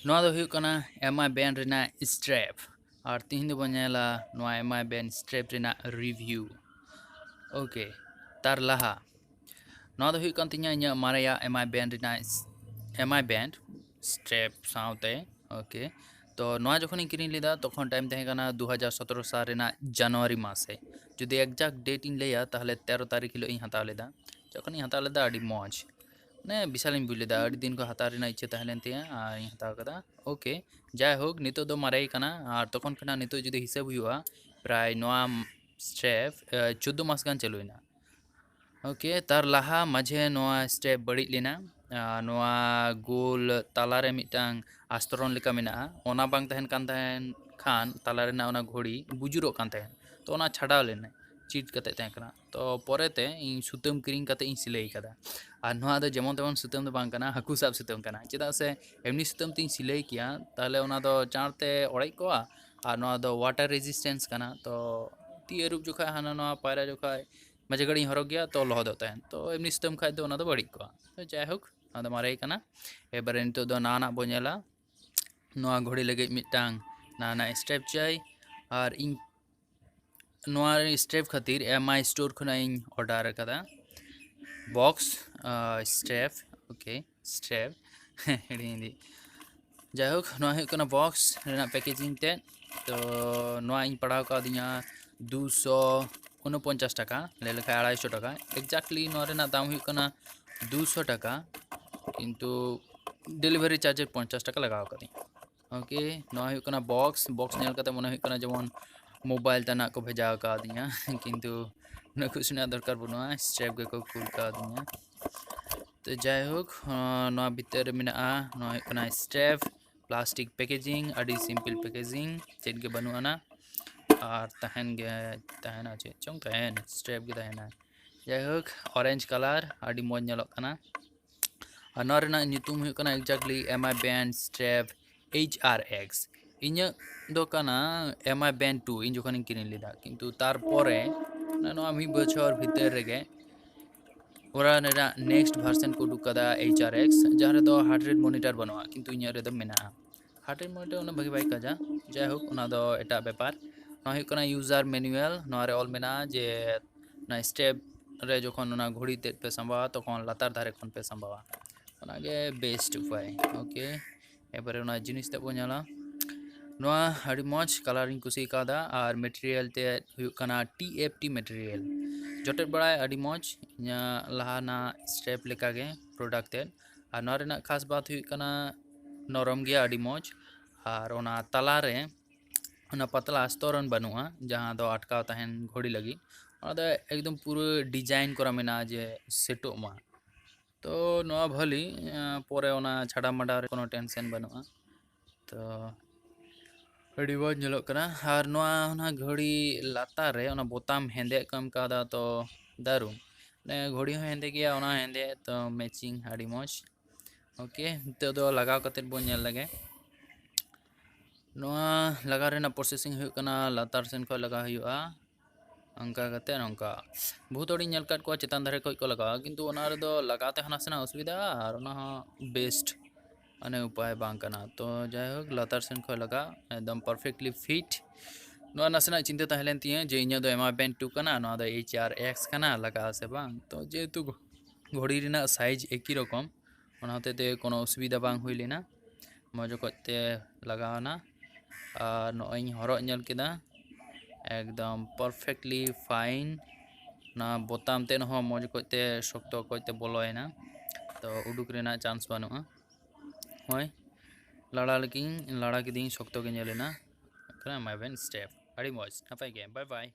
नोआ दो हुयुग कना एमआई बैंड रेना स्ट्रैप और तीन दो बनेला नोआ एमआई बैंड स्ट्रैप रेना रिव्यू ओके तार लाहा नोआ दो हुयुग कन तिnya इnya मारेया एमआई बैंड रेना एमआई बैंड स्ट्रैप साउते ओके तो नोआ जखन किरिन लेदा तखन टाइम तहे कना 2017 साल रेना जनवरी मासे जुदी एक्जैक्ट डेट इन लेया ताहले 13 तारीख हिलो इन हताव लेदा जखन इन हताव लेदा अडी मौज ने विशाल बुझ लेदा अड़ी दिन को हताव रेना इच्छा तहलेन तिया इन हताव कदा ओके जाय होक नितो दो मारे कना और तखन खना नितो जुदी हिसाब हुआ प्राय नोआ स्ट्रैप 14 मास गान चलुइना ओके तार लाहा माझे नोआ स्ट्रैप बड़ी लेना नोआ गोल तालारे मिटांग आस्तरण लेका मेना ओना बांग तहन कान तहन खान तालारे ना ओना घोड़ी बुजुरो कान तहन तो ओना छाड़ाव लेना चीट कते तहन कना तो पोरेते इन सुतम किरिंग कते इन सिलाई कदा और नोआ दो जेमन तेमन सुतम दो बांग कना हाकू साब सुतम कना चेदा से एमनी सुतम तिन सिलाई किया ताहले ओना दो चाणते ओड़ाई कोआ और नोआ दो वाटर रेजिस्टेंस कना तो ती एरुब जोखा हाना नोआ पायरा जोखा मजे घड़ी हरग गया तो लहदो तहन तो एमनी सुतम खाय दो ओना दो बड़ी कोआ तो जाय होक आदा मारे कना एबारे नितो दो नाना बोनेला नोआ घोड़ी लगे मिटांग नाना स्टेप चाय और इन नोआ स्टेप खातिर एमआई स्टोर खुना इन ऑर्डर कदा box step okay step Hindi जाय होक नोआ हुयुग कना बॉक्स रेना पैकेजिंग ते तो नोआ इन पढ़ाव का दिया 249 टाका ले लेखा 250 टाका एक्जैक्टली नोआ रेना दाम हुयुग कना 200 टाका किंतु डिलीवरी चार्ज 50 टाका लगाव कदी ओके नोआ हुयुग कना बॉक्स बॉक्स नेल कते मने हुयुग कना जेमन मोबाइल तना को भेजा का दिया किंतु न कुछ ना दरकार बनुआ स्ट्रैप के को कुल का दिया तो जाय होक नोआ भीतर मेना नोआ हुयुग कना स्ट्रैप प्लास्टिक पैकेजिंग अड़ी सिंपल पैकेजिंग चेट के बनुआ ना और तहन गे तहना चे चोंग तहन स्ट्रैप के तहना जाय होक ऑरेंज कलर अड़ी मौज नेलोग कना और नोआ रेना ᱧᱩᱛᱩᱢ हुयुग कना exactly MI band strap HRX इन्या दो कना एमआई बैंड 2 इन जोखन किरिन लेदा किंतु तार पोरे नोआ मी बछर भीतर रेगे ओरा नेरा नेक्स्ट वर्जन को उडुक कदा HRX जहां रे दो हार्ट रेट मॉनिटर बनवा किंतु इन्या रे दो मेना हार्ट रेट मॉनिटर उना भागी बाई काजा जाय होक उना दो एटा व्यापार नोआ हुयुग कना यूजर मैनुअल नोआ रे ऑल मेना जे ना स्टेप रे जोखन उना घोड़ी ते पे संभावा तखन लातार धारे खन पे संभावा ओनागे बेस्ट उपाय ओके एबारे उना जिनिस ते बो नेला नोआ अड़ी मौज कलरिंग कुसी कादा और मटेरियल ते हुयुग कना TFT मटेरियल जोटे बड़ाय अड़ी मौज इना लहाना स्ट्रैप लेका गे प्रोडक्ट ते और नोआ रेना खास बात हुयुग कना नरम गया अड़ी मौज और ओना तलारे ओना पतला स्तरन बनुआ जहां दो अटकाव तहन घोड़ी लगी ओना दो एकदम पूरा डिजाइन करा मेना जे सेटो मा तो नोआ भली पोरे ओना छाड़ा माडा रे कोनो टेंशन बनुआ तो अड़ी मौज नेलोग कना और नोआ ओना घड़ी लातार रे ओना बोताम हेंदे कम कादा तो दारुन ने घड़ी हो हेंदे गया ओना हेंदे तो मैचिंग अड़ी मौज ओके तो दो लगाव कते बो नेल लगे नोआ लगा रेना प्रोसेसिंग हुयुग कना लातार सेन खो लगा हुयुआ अंका कते नंका बहुत हड़ी नेल काट को चेतान धारे खो को लगा किंतु ओना रे दो लगाते हना सेना असुविधा और ओना बेस्ट अने उपाय बांग कना तो जाय होक लातार सेन खो लगा एकदम परफेक्टली फिट नोआ नासना चिंता तहलेन तिए जे इnya दो एमआई बैंड 2 कना नोआ दो HRX कना लगा से बांग तो जेतु घोड़ी रेना साइज एक ही रकम ओना होते ते कोनो असुविधा बांग हुई लेना मौज कोते लगावना और नोई हरक नेल केदा एकदम परफेक्टली फाइन ना बोताम तेन हो मौज कोते शक्तो कोते बोलोयना तो उडुक रेना चांस बानुआ होय लड़ा किदिन शक्तो के नेलेना कना माय बैंड स्टेप अड़ी मौज नपाय गे बाय बाय।